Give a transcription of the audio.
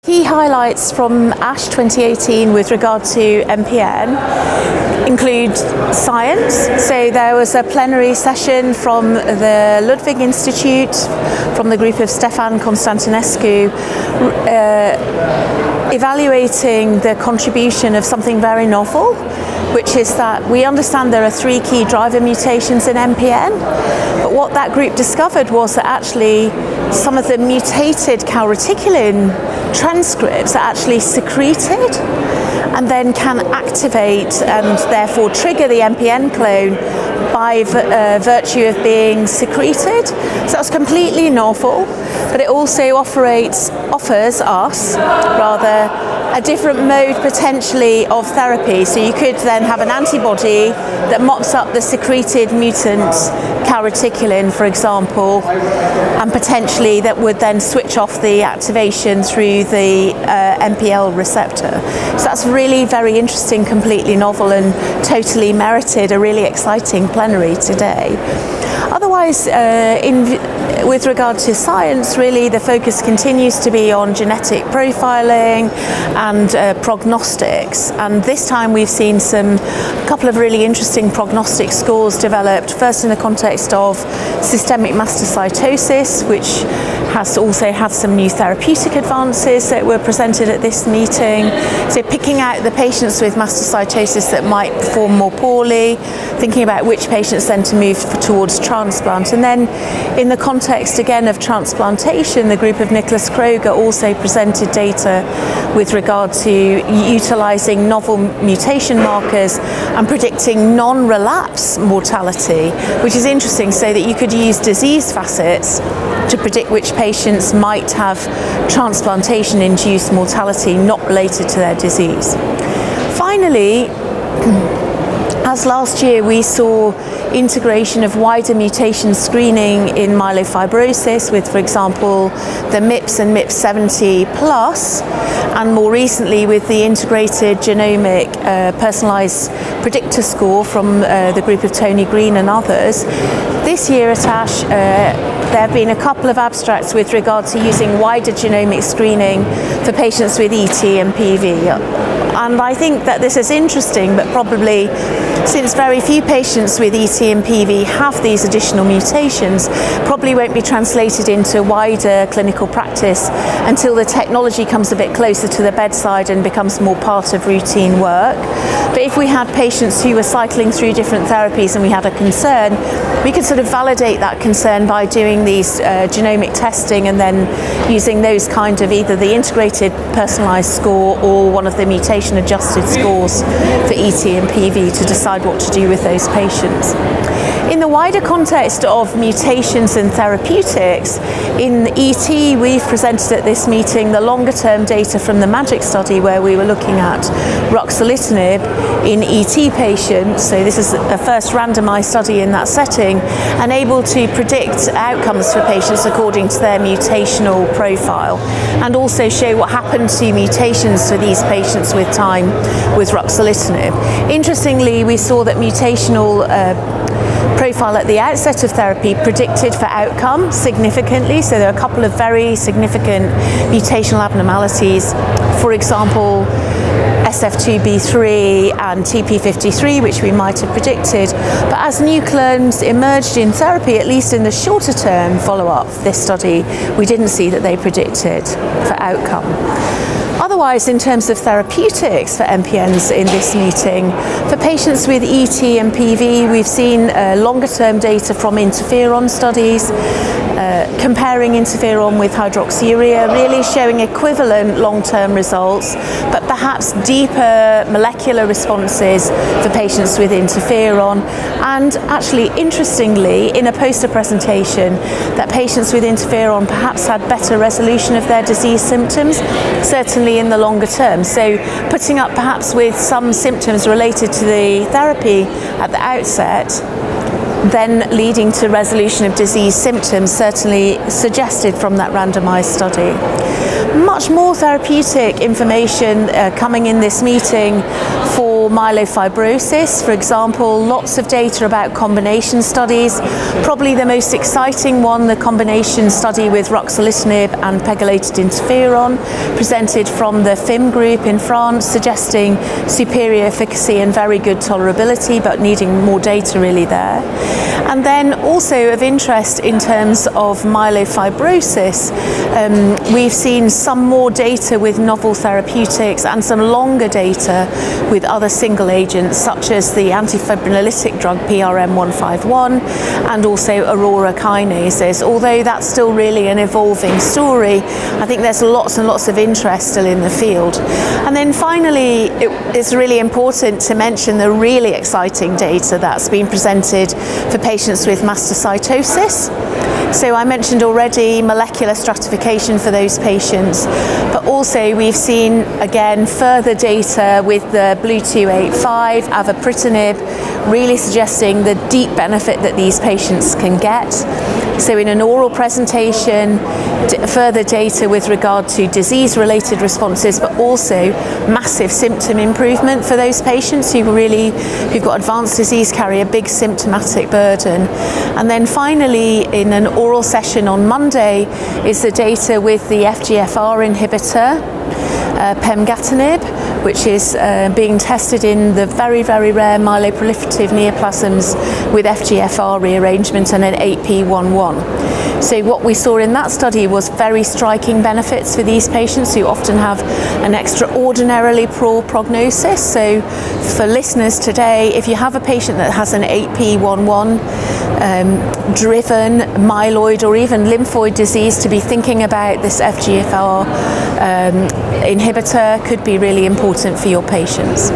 Key highlights from ASH 2018 with regard to MPN include science. So there was a plenary session from the Ludwig Institute, from the group of Stefan Constantinescu, evaluating the contribution of something very novel, which is that we understand there are 3 key driver mutations in MPN, but what that group discovered was that actually some of the mutated calreticulin transcripts are actually secreted and then can activate and therefore trigger the MPN clone by virtue of being secreted. So that's completely novel, but it also offers us a different mode potentially of therapy. So you could then have an antibody that mops up the secreted mutant calreticulin, for example, and potentially that would then switch off the activation through the MPL receptor. So that's really very interesting, completely novel, and totally merited a really exciting plenary today. Otherwise, with regard to science, really the focus continues to be on genetic profiling and prognostics. And this time we've seen a couple of really interesting prognostic scores developed, first in the context of systemic mastocytosis, which has also had some new therapeutic advances that were presented at this meeting. So picking out the patients with mastocytosis that might perform more poorly, thinking about which patients then to move towards transplant. And then in the context again of transplantation, the group of Nicholas Kroger also presented data with regard to utilizing novel mutation markers and predicting non-relapse mortality, which is interesting, so that you could use disease facets to predict which patients might have transplantation-induced mortality not related to their disease. Finally, as last year we saw integration of wider mutation screening in myelofibrosis with, for example, the MIPS and MIPS70+, and more recently with the integrated genomic personalized predictor score from the group of Tony Green and others. This year at ASH, there have been a couple of abstracts with regard to using wider genomic screening for patients with ET and PV. And I think that this is interesting, but probably since very few patients with ET and PV have these additional mutations, probably won't be translated into wider clinical practice until the technology comes a bit closer to the bedside and becomes more part of routine work. But if we had patients who were cycling through different therapies and we had a concern, we could sort of validate that concern by doing these genomic testing and then using those kind of either the integrated personalized score or one of the mutation adjusted scores for ET and PV to decide what to do with those patients. In the wider context of mutations and therapeutics, in ET we've presented at this meeting the longer term data from the MAJIC study where we were looking at ruxolitinib in ET patients. So this is a first randomized study in that setting and able to predict outcomes for patients according to their mutational profile and also show what happened to mutations for these patients with time with ruxolitinib. Interestingly, we saw that mutational profile at the outset of therapy predicted for outcome significantly. So there are a couple of very significant mutational abnormalities. For example, SF2B3 and TP53, which we might have predicted. But as new clones emerged in therapy, at least in the shorter term follow-up of this study, we didn't see that they predicted for outcome. Otherwise, in terms of therapeutics for MPNs in this meeting, for patients with ET and PV, we've seen longer-term data from interferon studies, comparing interferon with hydroxyurea, really showing equivalent long-term results, but perhaps deeper molecular responses for patients with interferon. And actually, interestingly, in a poster presentation, that patients with interferon perhaps had better resolution of their disease symptoms, certainly in the longer term. So putting up perhaps with some symptoms related to the therapy at the outset, then leading to resolution of disease symptoms, certainly suggested from that randomized study. Much more therapeutic information coming in this meeting for myelofibrosis. For example, lots of data about combination studies. Probably the most exciting one, the combination study with ruxolitinib and pegylated interferon, presented from the FIM group in France, suggesting superior efficacy and very good tolerability, but needing more data really there. And then also of interest in terms of myelofibrosis, we've seen some more data with novel therapeutics and some longer data with other single agents, such as the antifibrinolytic drug PRM151 and also aurora kinases. Although that's still really an evolving story, I think there's lots and lots of interest still in the field. And then finally, it's really important to mention the really exciting data that's been presented for patients with mastocytosis. So I mentioned already molecular stratification for those patients, but also we've seen again further data with the BLU-285, avapritinib, really suggesting the deep benefit that these patients can get. So in an oral presentation, further data with regard to disease-related responses, but also massive symptom improvement for those patients who've got advanced disease, carry a big symptomatic burden. And then finally, in an oral session on Monday, is the data with the FGFR inhibitor, pemgatinib, which is being tested in the very, very rare myeloproliferative neoplasms with FGFR rearrangement and an 8p11. So what we saw in that study was very striking benefits for these patients who often have an extraordinarily poor prognosis. So for listeners today, if you have a patient that has an 8p11 driven myeloid or even lymphoid disease, to be thinking about this FGFR inhibitor could be really important for your patients.